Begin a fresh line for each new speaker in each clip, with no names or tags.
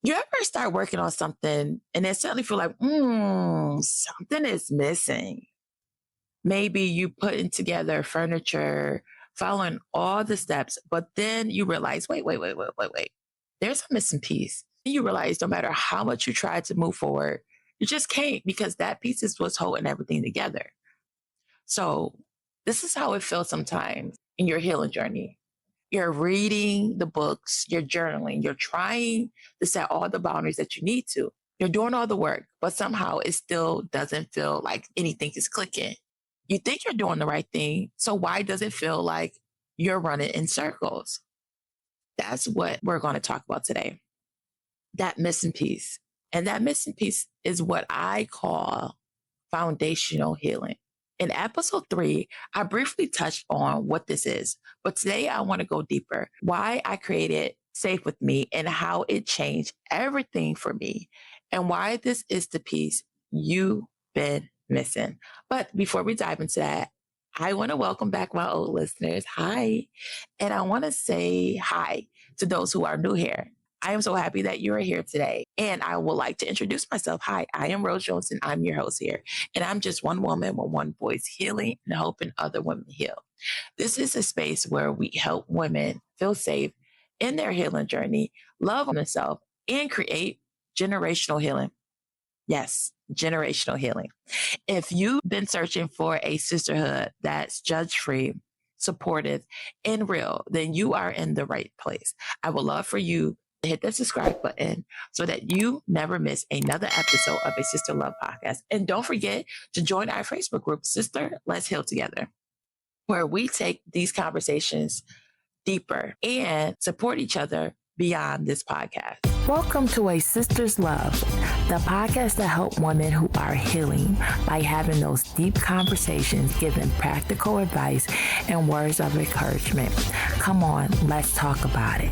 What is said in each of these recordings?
You ever start working on something and then suddenly feel like, something is missing? Maybe you putting together furniture, following all the steps, but then you realize, wait. There's a missing piece. You realize no matter how much you try to move forward, you just can't because that piece is what's holding everything together. So this is how it feels sometimes in your healing journey. You're reading the books, you're journaling, you're trying to set all the boundaries that you need to. You're doing all the work, but somehow it still doesn't feel like anything is clicking. You think you're doing the right thing. So why does it feel like you're running in circles? That's what we're going to talk about today. That missing piece. And that missing piece is what I call foundational healing. In episode 3, I briefly touched on what this is, but today I want to go deeper. Why I created Safe With Me and how it changed everything for me, and why this is the piece you've been missing. But before we dive into that, I want to welcome back my old listeners. Hi. And I want to say hi to those who are new here. I am so happy that you are here today. And I would like to introduce myself. Hi, I am Rose Jones, and I'm your host here. And I'm just one woman with one voice, healing and helping other women heal. This is a space where we help women feel safe in their healing journey, love themselves, and create generational healing. Yes, generational healing. If you've been searching for a sisterhood that's judge free, supportive, and real, then you are in the right place. I would love for you to hit the subscribe button so that you never miss another episode of a Sister Love podcast. And don't forget to join our Facebook group, Sister Let's Heal Together, where we take these conversations deeper and support each other beyond this podcast.
Welcome to A Sister's Love, the podcast that helps women who are healing by having those deep conversations, giving practical advice and words of encouragement. Come on, let's talk about it.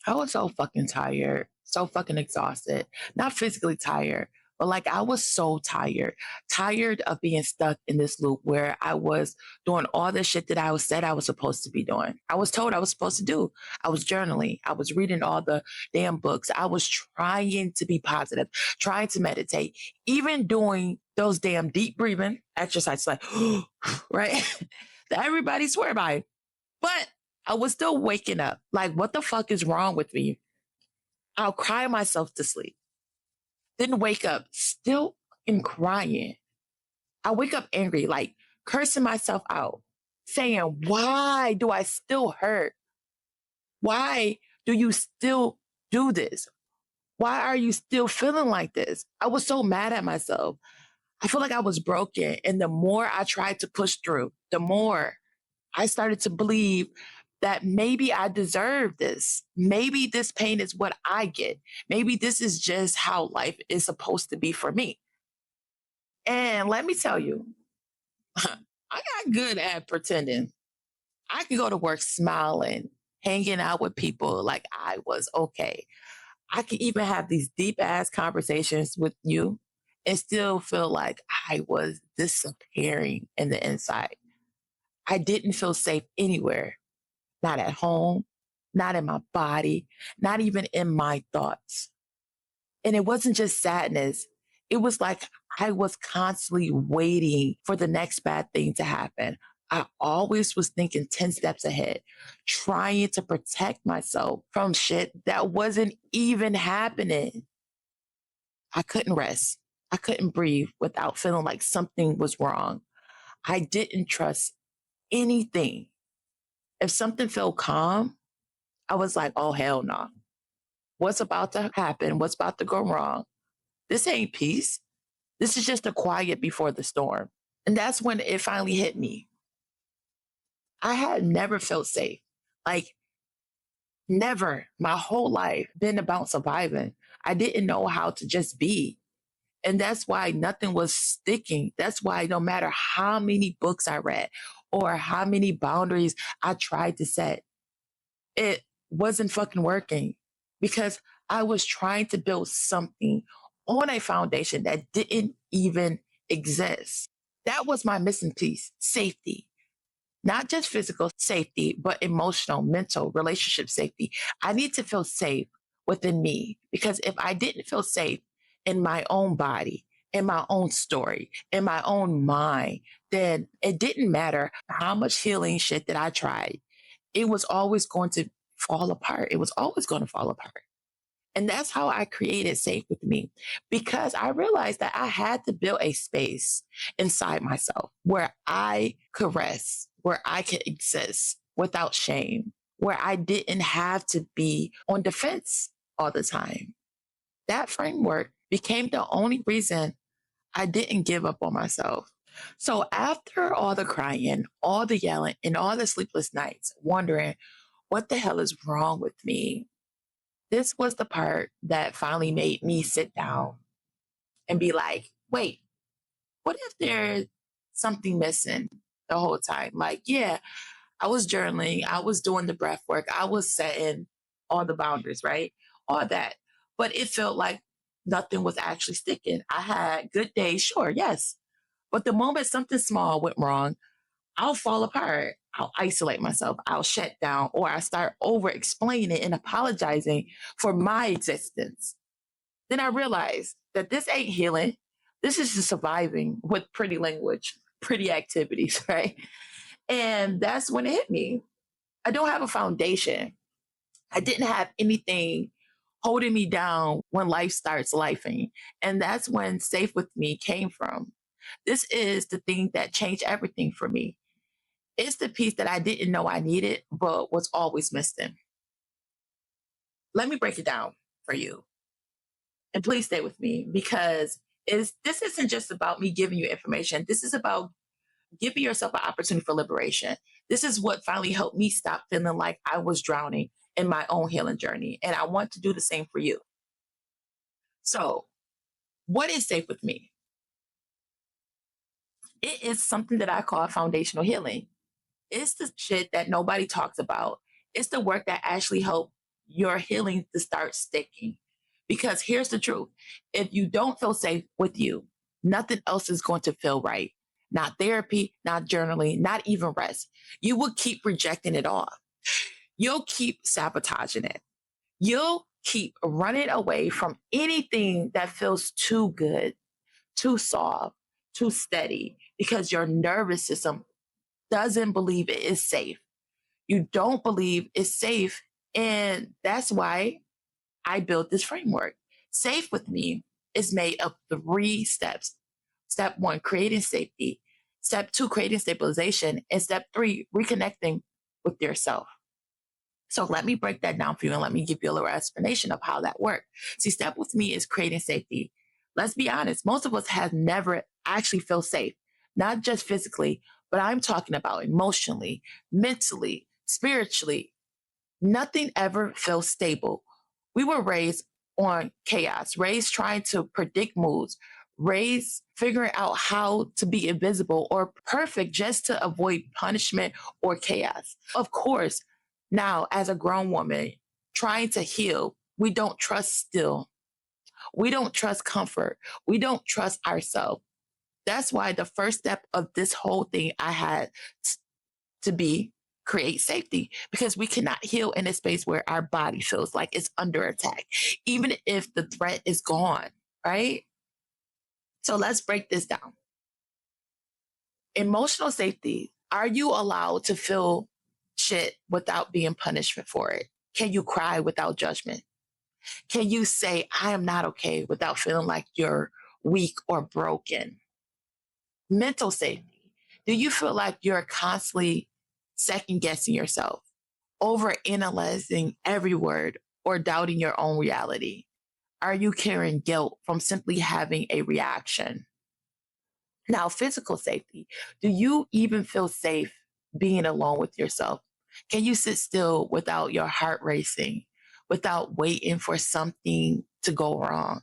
I was so fucking tired, so fucking exhausted, not physically tired, but like I was so tired of being stuck in this loop where I was doing all the shit that I said I was supposed to be doing. I was told I was supposed to do. I was journaling. I was reading all the damn books. I was trying to be positive, trying to meditate, even doing those damn deep breathing exercises like, right? That everybody swear by. But I was still waking up. Like, what the fuck is wrong with me? I'll cry myself to sleep. Then wake up still in crying. I wake up angry, like cursing myself out, saying, why do I still hurt? Why do you still do this? Why are you still feeling like this? I was so mad at myself. I feel like I was broken. And the more I tried to push through, the more I started to believe that maybe I deserve this. Maybe this pain is what I get. Maybe this is just how life is supposed to be for me. And let me tell you, I got good at pretending. I could go to work smiling, hanging out with people like I was okay. I could even have these deep ass conversations with you and still feel like I was disappearing in the inside. I didn't feel safe anywhere. Not at home, not in my body, not even in my thoughts. And it wasn't just sadness. It was like I was constantly waiting for the next bad thing to happen. I always was thinking 10 steps ahead, trying to protect myself from shit that wasn't even happening. I couldn't rest. I couldn't breathe without feeling like something was wrong. I didn't trust anything. If something felt calm, I was like, oh, hell no. What's about to happen? What's about to go wrong? This ain't peace. This is just a quiet before the storm. And that's when it finally hit me. I had never felt safe. Like, never my whole life been about surviving. I didn't know how to just be. And that's why nothing was sticking. That's why no matter how many books I read or how many boundaries I tried to set, it wasn't fucking working because I was trying to build something on a foundation that didn't even exist. That was my missing piece, safety. Not just physical safety, but emotional, mental, relationship safety. I need to feel safe within me because if I didn't feel safe in my own body, in my own story, in my own mind, then it didn't matter how much healing shit that I tried. It was always going to fall apart. It was always going to fall apart. And that's how I created Safe with Me because I realized that I had to build a space inside myself where I could rest, where I could exist without shame, where I didn't have to be on defense all the time. That framework became the only reason I didn't give up on myself. So after all the crying, all the yelling, and all the sleepless nights, wondering what the hell is wrong with me, this was the part that finally made me sit down and be like, wait, what if there's something missing the whole time? Like, yeah, I was journaling, I was doing the breath work, I was setting all the boundaries, right? All that. But it felt like nothing was actually sticking. I had good days, sure, yes. But the moment something small went wrong, I'll fall apart. I'll isolate myself. I'll shut down, or I start over explaining and apologizing for my existence. Then I realized that this ain't healing. This is just surviving with pretty language, pretty activities, right? And that's when it hit me. I don't have a foundation. I didn't have anything holding me down when life starts lifing. And that's when Safe with Me came from. This is the thing that changed everything for me. It's the piece that I didn't know I needed, but was always missing. Let me break it down for you. And please stay with me because this isn't just about me giving you information. This is about giving yourself an opportunity for liberation. This is what finally helped me stop feeling like I was drowning in my own healing journey. And I want to do the same for you. So, what is Safe with Me? It is something that I call foundational healing. It's the shit that nobody talks about. It's the work that actually helps your healing to start sticking. Because here's the truth, if you don't feel safe with you, nothing else is going to feel right. Not therapy, not journaling, not even rest. You will keep rejecting it all. You'll keep sabotaging it. You'll keep running away from anything that feels too good, too soft, too steady, because your nervous system doesn't believe it is safe. You don't believe it's safe. And that's why I built this framework. Safe with Me is made of 3 steps. Step 1, creating safety. Step 2, creating stabilization. And step 3, reconnecting with yourself. So let me break that down for you and let me give you a little explanation of how that works. See, step with me is creating safety. Let's be honest, most of us have never actually felt safe, not just physically, but I'm talking about emotionally, mentally, spiritually. Nothing ever feels stable. We were raised on chaos, raised trying to predict moods, raised figuring out how to be invisible or perfect just to avoid punishment or chaos. Of course, now as a grown woman trying to heal, we don't trust still. We don't trust comfort. We don't trust ourselves. That's why the first step of this whole thing I had to be create safety because we cannot heal in a space where our body feels like it's under attack, even if the threat is gone, right? So let's break this down. Emotional safety. Are you allowed to feel shit without being punished for it? Can you cry without judgment? Can you say, I am not okay without feeling like you're weak or broken? Mental safety. Do you feel like you're constantly second guessing yourself, over analyzing every word, or doubting your own reality? Are you carrying guilt from simply having a reaction? Now, physical safety. Do you even feel safe being alone with yourself? Can you sit still without your heart racing, without waiting for something to go wrong?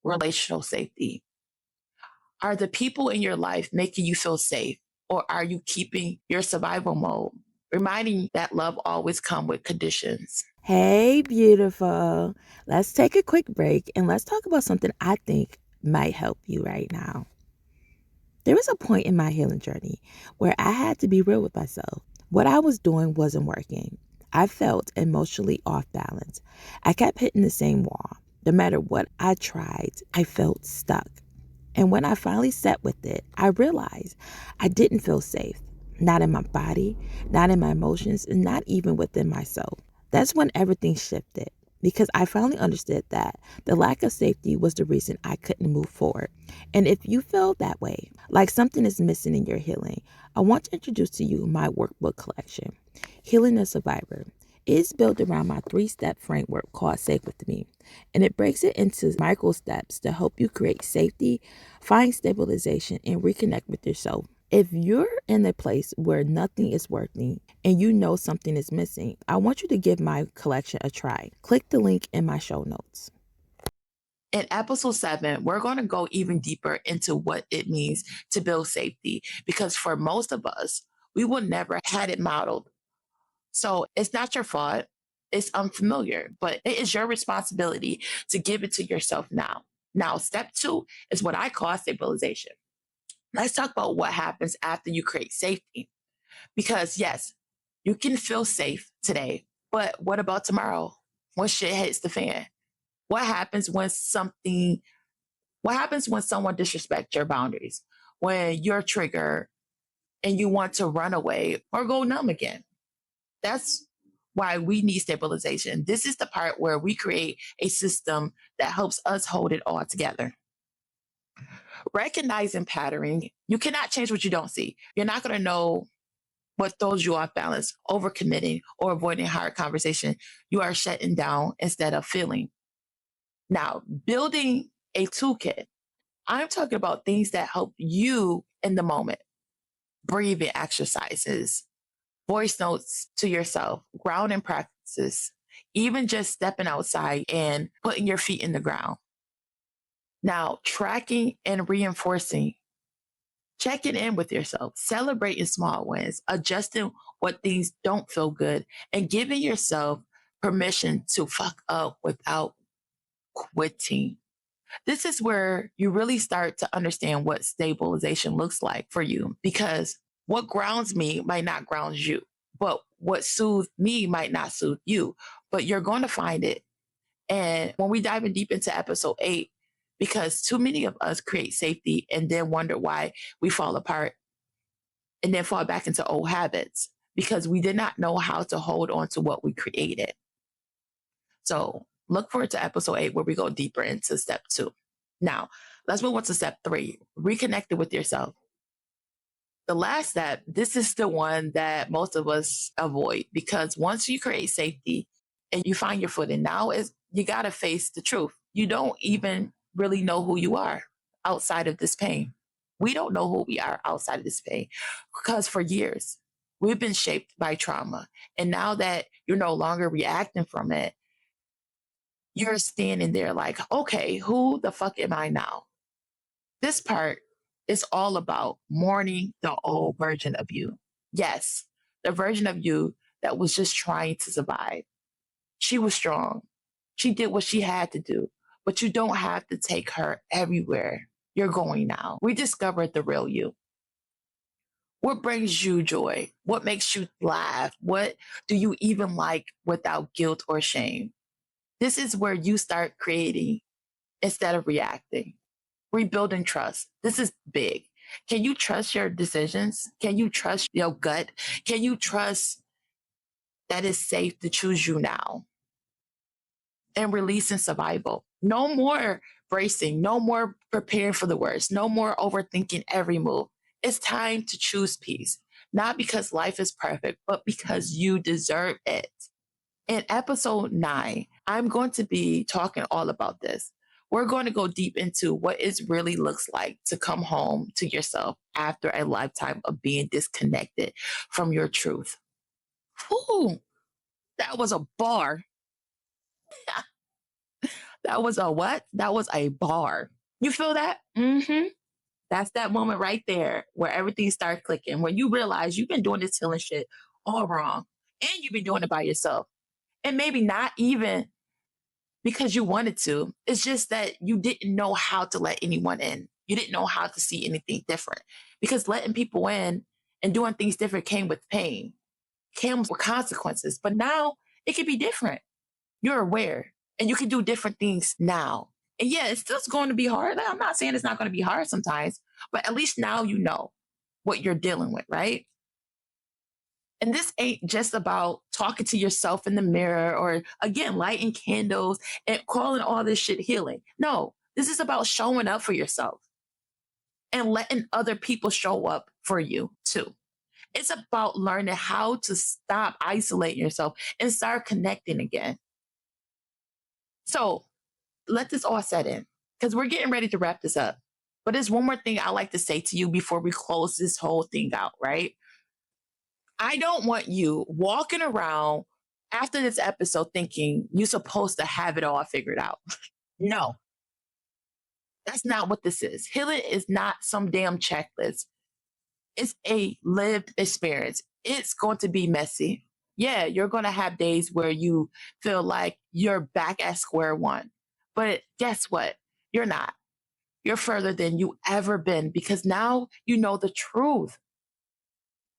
Relational safety. Are the people in your life making you feel safe, or are you keeping your survival mode? Reminding you that love always comes with conditions.
Hey, beautiful. Let's take a quick break and let's talk about something I think might help you right now. There was a point in my healing journey where I had to be real with myself. What I was doing wasn't working. I felt emotionally off balance. I kept hitting the same wall. No matter what I tried, I felt stuck. And when I finally sat with it, I realized I didn't feel safe. Not in my body, not in my emotions, and not even within myself. That's when everything shifted because I finally understood that the lack of safety was the reason I couldn't move forward. And if you feel that way, like something is missing in your healing, I want to introduce to you my workbook collection, Healing a Survivor. It is built around my 3-step framework called Safe With Me, and it breaks it into micro steps to help you create safety, find stabilization, and reconnect with yourself. If you're in a place where nothing is working and you know something is missing, I want you to give my collection a try. Click the link in my show notes.
In episode 7, we're going to go even deeper into what it means to build safety because for most of us, we will never had it modeled. So it's not your fault. It's unfamiliar, but it is your responsibility to give it to yourself now. Now, step 2 is what I call stabilization. Let's talk about what happens after you create safety. Because yes, you can feel safe today, but what about tomorrow when shit hits the fan? What happens when someone disrespects your boundaries? When you're triggered and you want to run away or go numb again? That's why we need stabilization. This is the part where we create a system that helps us hold it all together. Recognizing patterning, you cannot change what you don't see. You're not going to know what throws you off balance, overcommitting or avoiding hard conversation. You are shutting down instead of feeling. Now, building a toolkit. I'm talking about things that help you in the moment. Breathing exercises, voice notes to yourself, grounding practices, even just stepping outside and putting your feet in the ground. Now, tracking and reinforcing, checking in with yourself, celebrating small wins, adjusting what things don't feel good, and giving yourself permission to fuck up without quitting. This is where you really start to understand what stabilization looks like for you because what grounds me might not ground you, but what soothes me might not soothe you, but you're going to find it. And when we dive in deep into episode 8, because too many of us create safety and then wonder why we fall apart and then fall back into old habits because we did not know how to hold on to what we created. So look forward to episode 8 where we go deeper into step 2. Now, let's move on to step 3, reconnected with yourself. The last step, this is the one that most of us avoid because once you create safety and you find your footing, now is you got to face the truth. You don't even really know who you are outside of this pain. We don't know who we are outside of this pain because for years we've been shaped by trauma. And now that you're no longer reacting from it, you're standing there like, okay, who the fuck am I now? This part is all about mourning the old version of you. Yes, the version of you that was just trying to survive. She was strong. She did what she had to do, but you don't have to take her everywhere you're going now. We discovered the real you. What brings you joy? What makes you laugh? What do you even like without guilt or shame? This is where you start creating instead of reacting. Rebuilding trust. This is big. Can you trust your decisions? Can you trust your gut? Can you trust that it's safe to choose you now? And releasing survival. No more bracing, no more preparing for the worst, no more overthinking every move. It's time to choose peace, not because life is perfect, but because you deserve it. In episode 9, I'm going to be talking all about this. We're going to go deep into what it really looks like to come home to yourself after a lifetime of being disconnected from your truth. Whew, that was a bar. That was a what? That was a bar. You feel that? Mm-hmm. That's that moment right there where everything starts clicking. When you realize you've been doing this healing shit all wrong and you've been doing it by yourself. And maybe not even because you wanted to. It's just that you didn't know how to let anyone in. You didn't know how to see anything different because letting people in and doing things different came with pain, came with consequences. But now it can be different. You're aware and you can do different things now. And yeah, it's still going to be hard. Like, I'm not saying it's not going to be hard sometimes, but at least now you know what you're dealing with, right? And this ain't just about talking to yourself in the mirror or, again, lighting candles and calling all this shit healing. No, this is about showing up for yourself and letting other people show up for you too. It's about learning how to stop isolating yourself and start connecting again. So let this all set in because we're getting ready to wrap this up. But there's one more thing I like to say to you before we close this whole thing out, right? I don't want you walking around after this episode thinking you're supposed to have it all figured out. No, that's not what this is. Healing is not some damn checklist. It's a lived experience. It's going to be messy. Yeah, you're going to have days where you feel like you're back at square one. But guess what? You're not. You're further than you ever been because now you know the truth.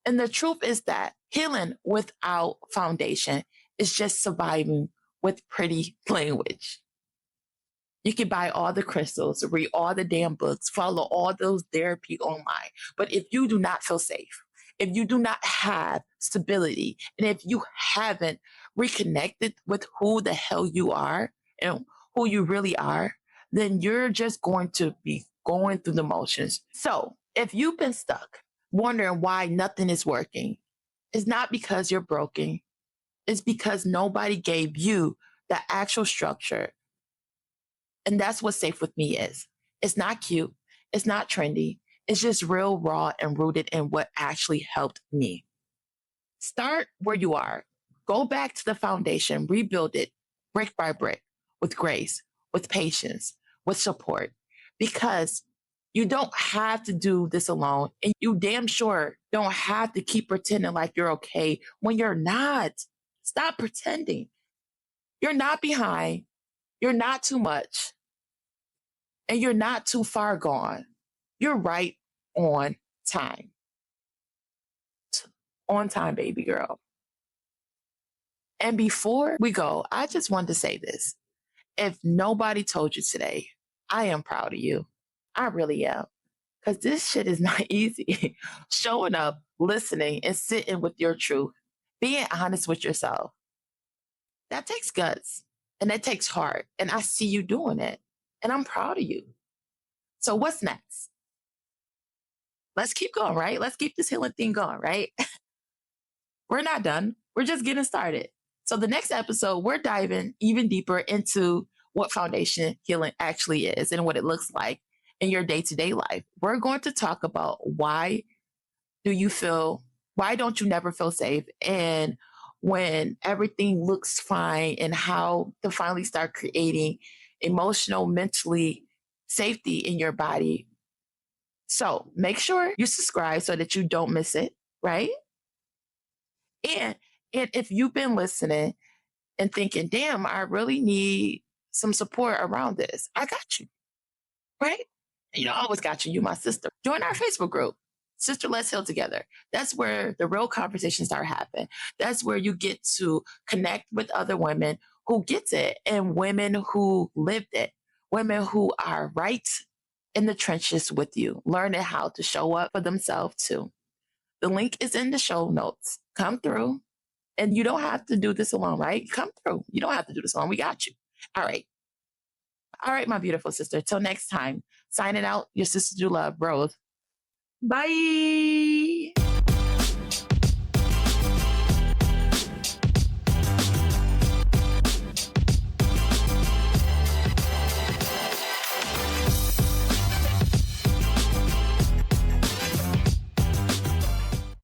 And the truth is that healing without foundation is just surviving with pretty language. You can buy all the crystals, read all the damn books, follow all those therapy online. But if you do not feel safe, if you do not have stability, and if you haven't reconnected with who the hell you are and who you really are, then you're just going to be going through the motions. So if you've been stuck, wondering why nothing is working, it's not because you're broken. It's because nobody gave you the actual structure. And that's what safe with me is. It's not cute. It's not trendy. It's just real, raw, and rooted in what actually helped me. Start where you are. Go back to the foundation, rebuild it brick by brick with grace, with patience, with support, because you don't have to do this alone. And you damn sure don't have to keep pretending like you're okay when you're not. Stop pretending. You're not behind. You're not too much. And you're not too far gone. You're right on time. On time, baby girl. And before we go, I just wanted to say this. If nobody told you today, I am proud of you. I really am. Because this shit is not easy. Showing up, listening, and sitting with your truth, being honest with yourself. That takes guts and that takes heart. And I see you doing it. And I'm proud of you. So what's next? Let's keep going, right? Let's keep this healing thing going, right? We're not done. We're just getting started. So the next episode, we're diving even deeper into what foundation healing actually is and what it looks like in your day-to-day life. We're going to talk about why don't you never feel safe? And when everything looks fine and how to finally start creating emotional, mentally safety in your body. So make sure you subscribe so that you don't miss it, right? And if you've been listening and thinking, damn, I really need some support around this, I got you, right? You know, I always got you. You, my sister. Join our Facebook group, Sister Let's Heal Together. That's where the real conversations start happening. That's where you get to connect with other women who gets it and women who lived it, women who are right in the trenches with you, learning how to show up for themselves too. The link is in the show notes. Come through. And you don't have to do this alone, right? Come through. You don't have to do this alone. We got you. All right. All right, my beautiful sister. Till next time. Signing out, your sister do love, bros. Bye.